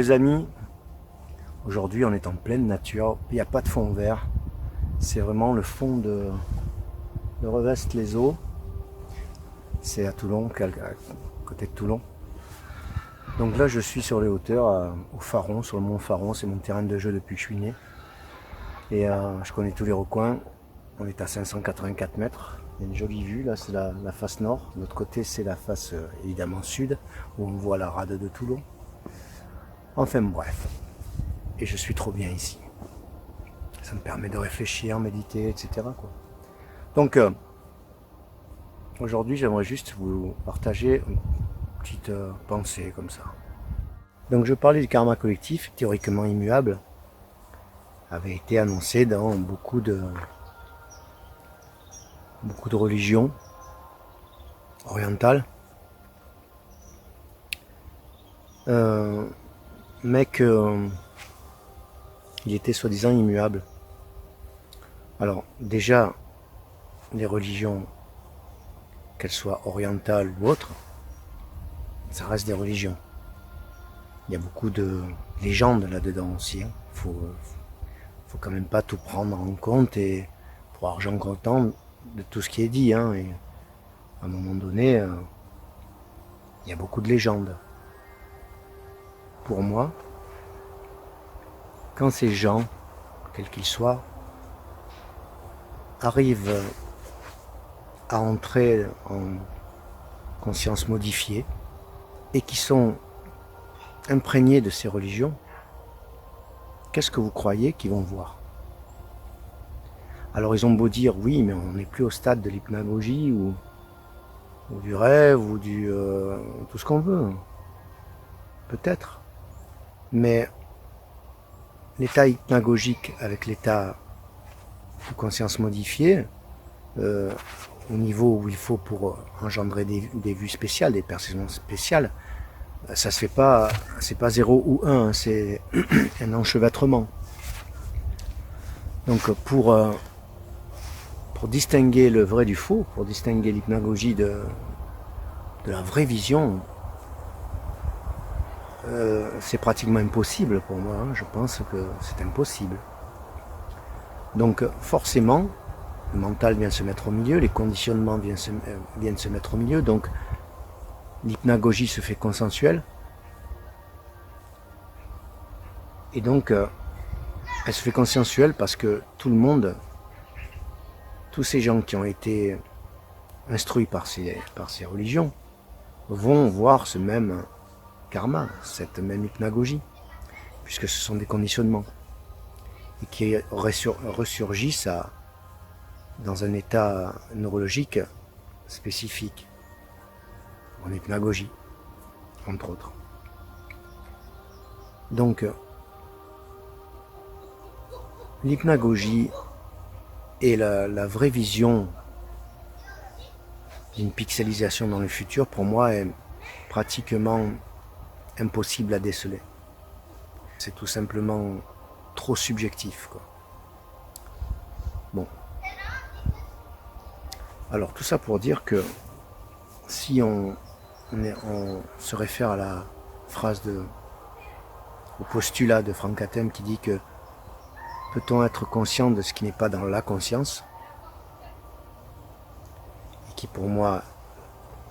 les amis, aujourd'hui on est en pleine nature, il n'y a pas de fond vert, c'est vraiment le fond de Revest-les-Eaux, c'est à Toulon, à côté de Toulon. Donc là je suis sur les hauteurs, au Faron, sur le mont Faron, c'est mon terrain de jeu depuis que je suis né. Et je connais tous les recoins, on est à 584 mètres, il y a une jolie vue, là c'est la face nord, de l'autre côté c'est la face évidemment sud, où on voit la rade de Toulon. Enfin bref, et je suis trop bien ici. Ça me permet de réfléchir, méditer, etc. quoi. Donc aujourd'hui j'aimerais juste vous partager une petite pensée comme ça. Donc je parlais du karma collectif, théoriquement immuable, avait été annoncé dans beaucoup de religions orientales, mais que il était soi-disant immuable. Alors déjà, les religions, qu'elles soient orientales ou autres, ça reste des religions. Il y a beaucoup de légendes là-dedans aussi. Faut quand même pas tout prendre en compte et pour argent comptant de tout ce qui est dit. Et à un moment donné, il y a beaucoup de légendes. Pour moi, quand ces gens, quels qu'ils soient, arrivent à entrer en conscience modifiée et qui sont imprégnés de ces religions, qu'est-ce que vous croyez qu'ils vont voir? Alors ils ont beau dire oui, mais on n'est plus au stade de l'hypnagogie ou du rêve ou du tout ce qu'on veut, peut-être. Mais l'état hypnagogique avec l'état de conscience modifiée, au niveau où il faut pour engendrer des vues spéciales, des perceptions spéciales, ça se fait pas, c'est pas 0 ou 1, c'est un enchevêtrement. Donc pour distinguer le vrai du faux, pour distinguer l'hypnagogie de la vraie vision, c'est pratiquement impossible pour moi, je pense que c'est impossible. Donc forcément, le mental vient se mettre au milieu, les conditionnements viennent se mettre au milieu, donc l'hypnagogie se fait consensuelle, et donc elle se fait consensuelle parce que tout le monde, tous ces gens qui ont été instruits par ces religions, vont voir ce même karma, cette même hypnagogie, puisque ce sont des conditionnements, et qui ressurgissent dans un état neurologique spécifique, en hypnagogie, entre autres. Donc, l'hypnagogie et la vraie vision d'une pixelisation dans le futur, pour moi, est pratiquement impossible à déceler. C'est tout simplement trop subjectif, quoi. Bon. Alors tout ça pour dire que si on se réfère à la phrase au postulat de Frank Hatem qui dit que peut-on être conscient de ce qui n'est pas dans la conscience, et qui pour moi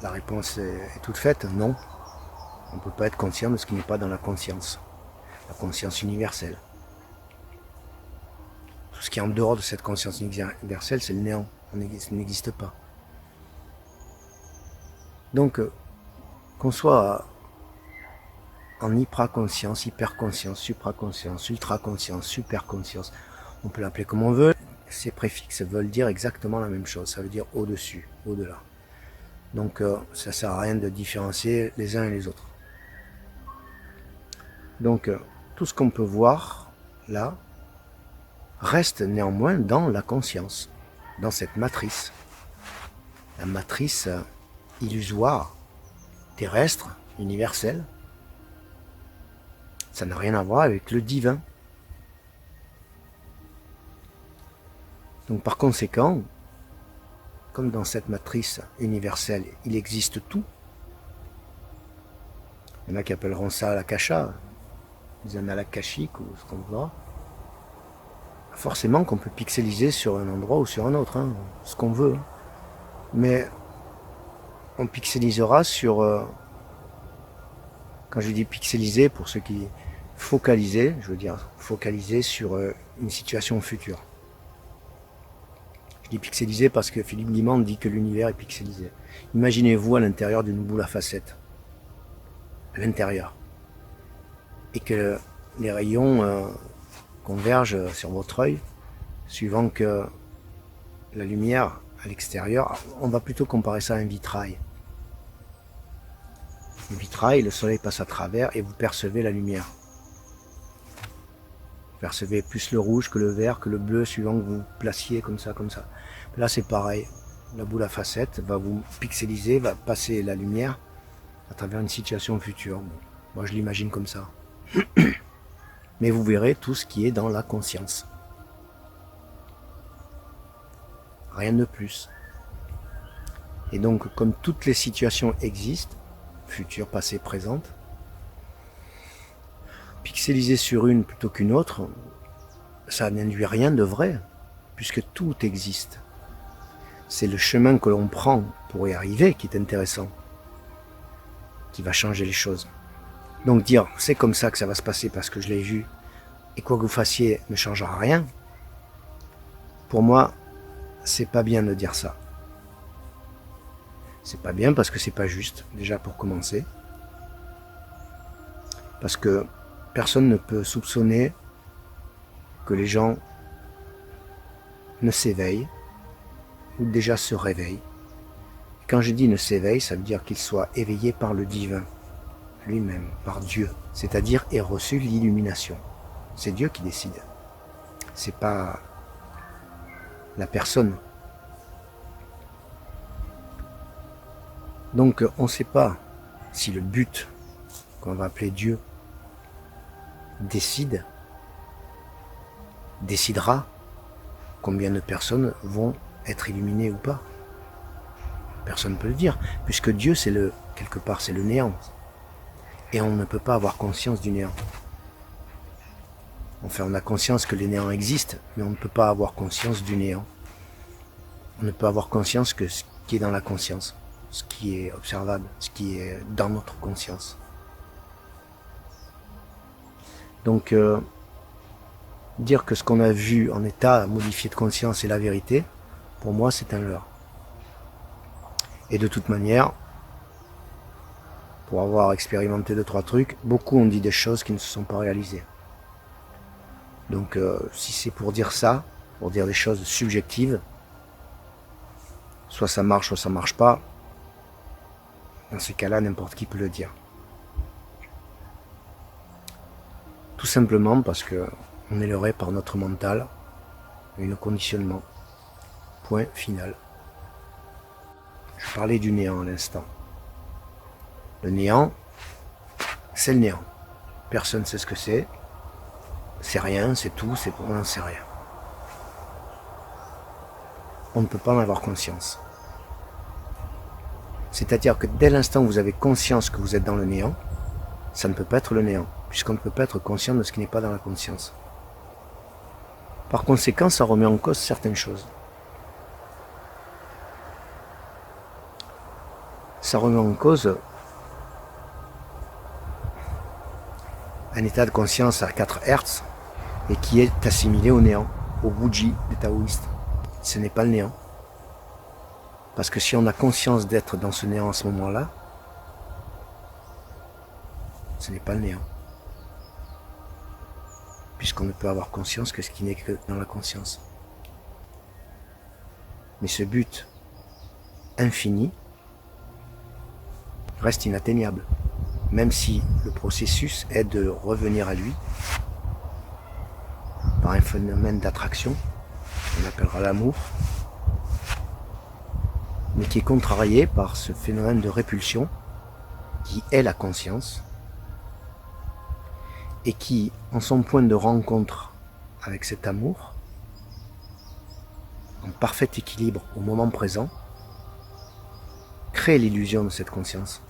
la réponse est toute faite, non. On ne peut pas être conscient de ce qui n'est pas dans la conscience universelle. Tout ce qui est en dehors de cette conscience universelle, c'est le néant, ça n'existe pas. Donc, qu'on soit en hypraconscience, hyperconscience, supraconscience, ultraconscience, superconscience, on peut l'appeler comme on veut, ces préfixes veulent dire exactement la même chose, ça veut dire au-dessus, au-delà. Donc ça ne sert à rien de différencier les uns et les autres. Donc tout ce qu'on peut voir là reste néanmoins dans la conscience, dans cette matrice. La matrice illusoire, terrestre, universelle. Ça n'a rien à voir avec le divin. Donc par conséquent, comme dans cette matrice universelle, il existe tout. Il y en a qui appelleront ça l'akasha, des annales akashiques ou ce qu'on voit, forcément qu'on peut pixeliser sur un endroit ou sur un autre, hein, ce qu'on veut. Mais on pixelisera sur... quand je dis pixeliser, pour ceux qui focaliser, je veux dire focaliser sur une situation future. Je dis pixeliser parce que Philippe Guimand dit que l'univers est pixelisé. Imaginez-vous à l'intérieur d'une boule à facettes. À l'intérieur. Et que les rayons convergent sur votre œil, suivant que la lumière à l'extérieur, on va plutôt comparer ça à un vitrail. Un vitrail, le soleil passe à travers et vous percevez la lumière. Vous percevez plus le rouge que le vert, que le bleu, suivant que vous placiez comme ça, comme ça. Là c'est pareil, la boule à facettes va vous pixeliser, va passer la lumière à travers une situation future. Bon, moi je l'imagine comme ça. Mais vous verrez tout ce qui est dans la conscience. Rien de plus. Et donc, comme toutes les situations existent, futures, passées, présentes, pixeliser sur une plutôt qu'une autre, ça n'induit rien de vrai, puisque tout existe. C'est le chemin que l'on prend pour y arriver qui est intéressant, qui va changer les choses. Donc dire, c'est comme ça que ça va se passer parce que je l'ai vu, et quoi que vous fassiez ne changera rien, pour moi, c'est pas bien de dire ça. C'est pas bien parce que c'est pas juste, déjà pour commencer. Parce que personne ne peut soupçonner que les gens ne s'éveillent, ou déjà se réveillent. Quand je dis ne s'éveillent, ça veut dire qu'ils soient éveillés par le divin, lui-même, par Dieu, c'est-à-dire aient reçu l'illumination. C'est Dieu qui décide. C'est pas la personne. Donc on ne sait pas si le but qu'on va appeler Dieu décidera combien de personnes vont être illuminées ou pas. Personne ne peut le dire, puisque Dieu c'est quelque part c'est le néant. Et on ne peut pas avoir conscience du néant. Enfin, on a conscience que les néants existent, mais on ne peut pas avoir conscience du néant. On ne peut avoir conscience que ce qui est dans la conscience, ce qui est observable, ce qui est dans notre conscience. Donc, dire que ce qu'on a vu en état modifié de conscience est la vérité, pour moi c'est un leurre. Et de toute manière, pour avoir expérimenté 2-3 trucs, beaucoup ont dit des choses qui ne se sont pas réalisées. Donc si c'est pour dire ça, pour dire des choses subjectives, soit ça marche, soit ça marche pas, dans ces cas-là, n'importe qui peut le dire. Tout simplement parce que on est leurré par notre mental et nos conditionnements. Point final. Je parlais du néant à l'instant. Le néant, c'est le néant. Personne ne sait ce que c'est. C'est rien, c'est tout, on n'en sait rien. On ne peut pas en avoir conscience. C'est-à-dire que dès l'instant où vous avez conscience que vous êtes dans le néant, ça ne peut pas être le néant, puisqu'on ne peut pas être conscient de ce qui n'est pas dans la conscience. Par conséquent, ça remet en cause certaines choses. Ça remet en cause un état de conscience à 4 Hz et qui est assimilé au néant, au Wuji des taoïstes. Ce n'est pas le néant. Parce que si on a conscience d'être dans ce néant à ce moment-là, ce n'est pas le néant. Puisqu'on ne peut avoir conscience que ce qui n'est que dans la conscience. Mais ce but infini reste inatteignable. Même si le processus est de revenir à lui par un phénomène d'attraction, on appellera l'amour, mais qui est contrarié par ce phénomène de répulsion qui est la conscience et qui, en son point de rencontre avec cet amour, en parfait équilibre au moment présent, crée l'illusion de cette conscience.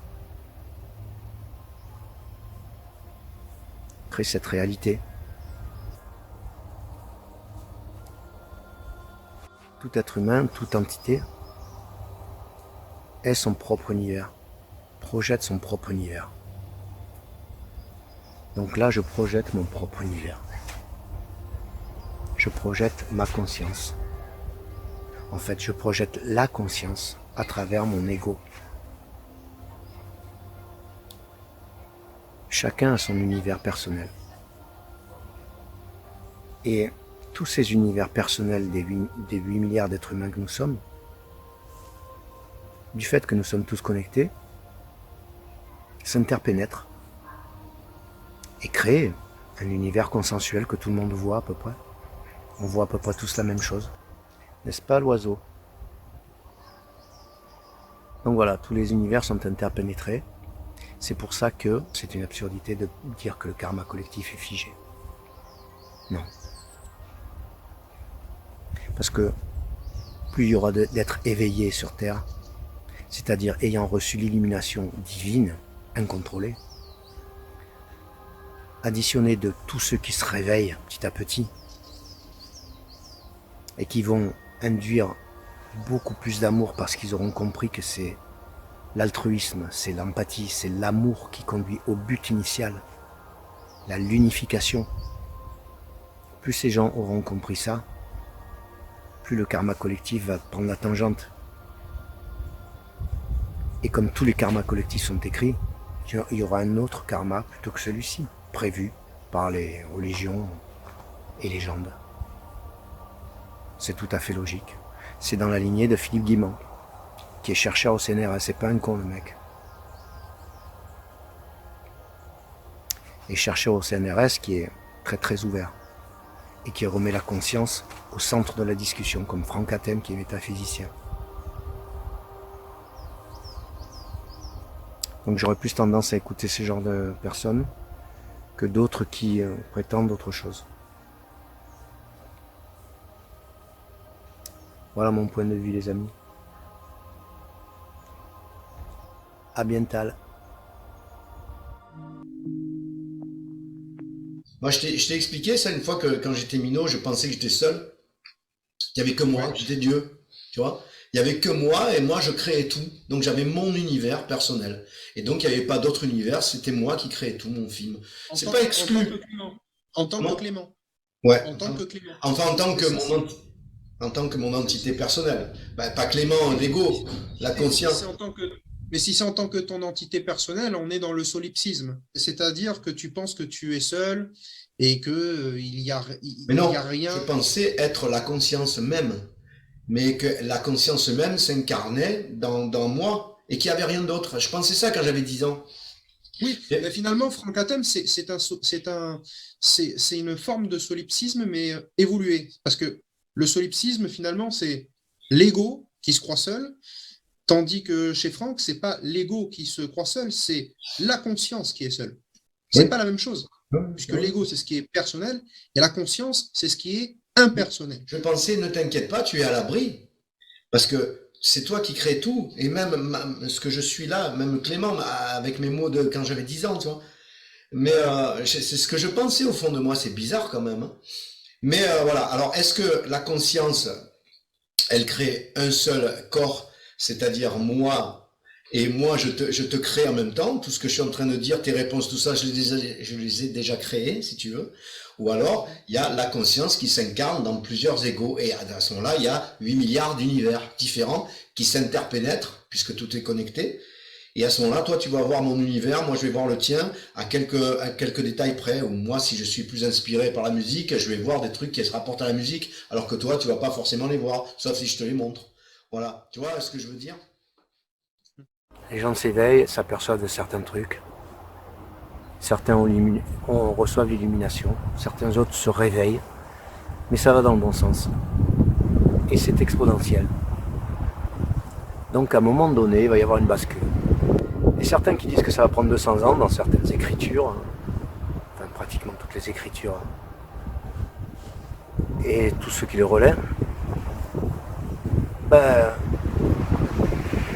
crée cette réalité. Tout être humain, toute entité est son propre univers, projette son propre univers. Donc là, je projette mon propre univers. Je projette ma conscience. En fait, je projette la conscience à travers mon ego. Chacun a son univers personnel. Et tous ces univers personnels des 8 milliards d'êtres humains que nous sommes, du fait que nous sommes tous connectés, s'interpénètrent et créent un univers consensuel que tout le monde voit à peu près. On voit à peu près tous la même chose. N'est-ce pas, l'oiseau? Donc voilà, tous les univers sont interpénétrés. C'est pour ça que c'est une absurdité de dire que le karma collectif est figé. Non. Parce que plus il y aura d'êtres éveillés sur Terre, c'est-à-dire ayant reçu l'illumination divine, incontrôlée, additionnée de tous ceux qui se réveillent petit à petit, et qui vont induire beaucoup plus d'amour parce qu'ils auront compris que c'est l'altruisme, c'est l'empathie, c'est l'amour qui conduit au but initial, l'unification. Plus ces gens auront compris ça, plus le karma collectif va prendre la tangente. Et comme tous les karmas collectifs sont écrits, il y aura un autre karma plutôt que celui-ci, prévu par les religions et légendes. C'est tout à fait logique. C'est dans la lignée de Philippe Guimand, qui est chercheur au CNRS, c'est pas un con le mec. Et chercheur au CNRS qui est très très ouvert, et qui remet la conscience au centre de la discussion, comme Franck Hatem qui est métaphysicien. Donc j'aurais plus tendance à écouter ce genre de personnes que d'autres qui prétendent autre chose. Voilà mon point de vue les amis. À bientôt. Moi, je t'ai expliqué ça une fois que quand j'étais minot, je pensais que j'étais seul. Il n'y avait que moi, j'étais Dieu, tu vois. Il n'y avait que moi et moi je créais tout. Donc j'avais mon univers personnel. Et donc il n'y avait pas d'autre univers, c'était moi qui créais tout mon film. C'est pas exclu. En tant que Clément. Ouais. En tant que Clément. Enfin, en tant que mon entité personnelle. Bah, pas Clément, l'ego, la conscience. Mais si c'est en tant que ton entité personnelle, on est dans le solipsisme. C'est-à-dire que tu penses que tu es seul et que il y a rien. Je pensais être la conscience même. Mais que la conscience même s'incarnait dans moi et qu'il n'y avait rien d'autre. Je pensais ça quand j'avais 10 ans. Oui, mais finalement, Franck Hatem, c'est une forme de solipsisme, mais évoluée. Parce que le solipsisme, finalement, c'est l'ego qui se croit seul, tandis que chez Franck, c'est pas l'ego qui se croit seul, c'est la conscience qui est seule. C'est pas la même chose. Puisque l'ego, c'est ce qui est personnel, et la conscience, c'est ce qui est impersonnel. Je pensais, ne t'inquiète pas, tu es à l'abri. Parce que c'est toi qui crées tout. Et même ce que je suis là, même Clément, avec mes mots de quand j'avais 10 ans, tu vois. Mais c'est ce que je pensais au fond de moi. C'est bizarre quand même. Hein. Mais voilà. Alors, est-ce que la conscience, elle crée un seul corps, c'est-à-dire moi, et moi, je te crée en même temps. Tout ce que je suis en train de dire, tes réponses, tout ça, je les ai déjà créés, si tu veux. Ou alors, il y a la conscience qui s'incarne dans plusieurs égos. Et à ce moment-là, il y a 8 milliards d'univers différents qui s'interpénètrent, puisque tout est connecté. Et à ce moment-là, toi, tu vas voir mon univers, moi, je vais voir le tien, à quelques détails près. Ou moi, si je suis plus inspiré par la musique, je vais voir des trucs qui se rapportent à la musique, alors que toi, tu vas pas forcément les voir, sauf si je te les montre. Voilà. Tu vois ce que je veux dire? Les gens s'éveillent, s'aperçoivent de certains trucs. Certains reçoivent l'illumination, certains autres se réveillent, mais ça va dans le bon sens. Et c'est exponentiel. Donc à un moment donné, il va y avoir une bascule. Et certains qui disent que ça va prendre 200 ans dans certaines écritures, enfin pratiquement toutes les écritures, et tous ceux qui le relaient,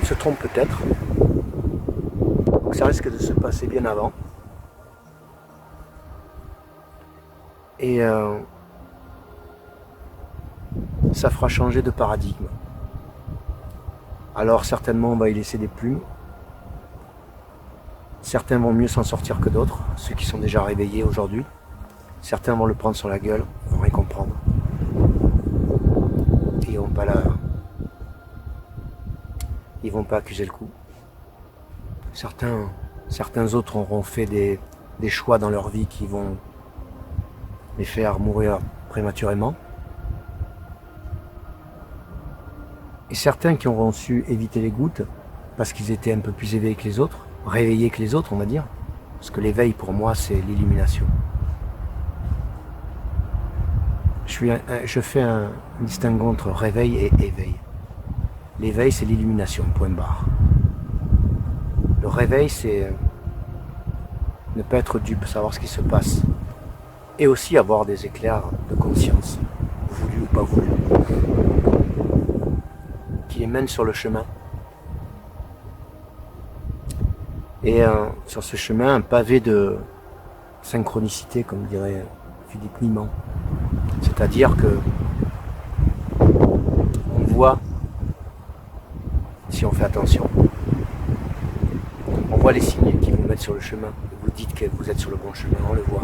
se trompent peut-être. Donc ça risque de se passer bien avant. Et ça fera changer de paradigme. Alors certainement on va y laisser des plumes. Certains vont mieux s'en sortir que d'autres, ceux qui sont déjà réveillés aujourd'hui. Certains vont le prendre sur la gueule, vont rien comprendre. Et ils vont pas accuser le coup. Certains autres auront fait des choix dans leur vie qui vont les faire mourir prématurément. Et certains qui auront su éviter les gouttes parce qu'ils étaient un peu plus éveillés que les autres, réveillés que les autres, on va dire. Parce que l'éveil, pour moi, c'est l'illumination. Je fais un distinguo entre réveil et éveil. L'éveil, c'est l'illumination, point barre. Le réveil, c'est ne pas être dupe, savoir ce qui se passe. Et aussi avoir des éclairs de conscience, voulu ou pas voulu, qui les mènent sur le chemin. Et sur ce chemin, un pavé de synchronicité, comme dirait Philippe Niman. C'est-à-dire que on voit, si on fait attention, on voit les signes qui vous mettent sur le chemin. Vous dites que vous êtes sur le bon chemin, on le voit.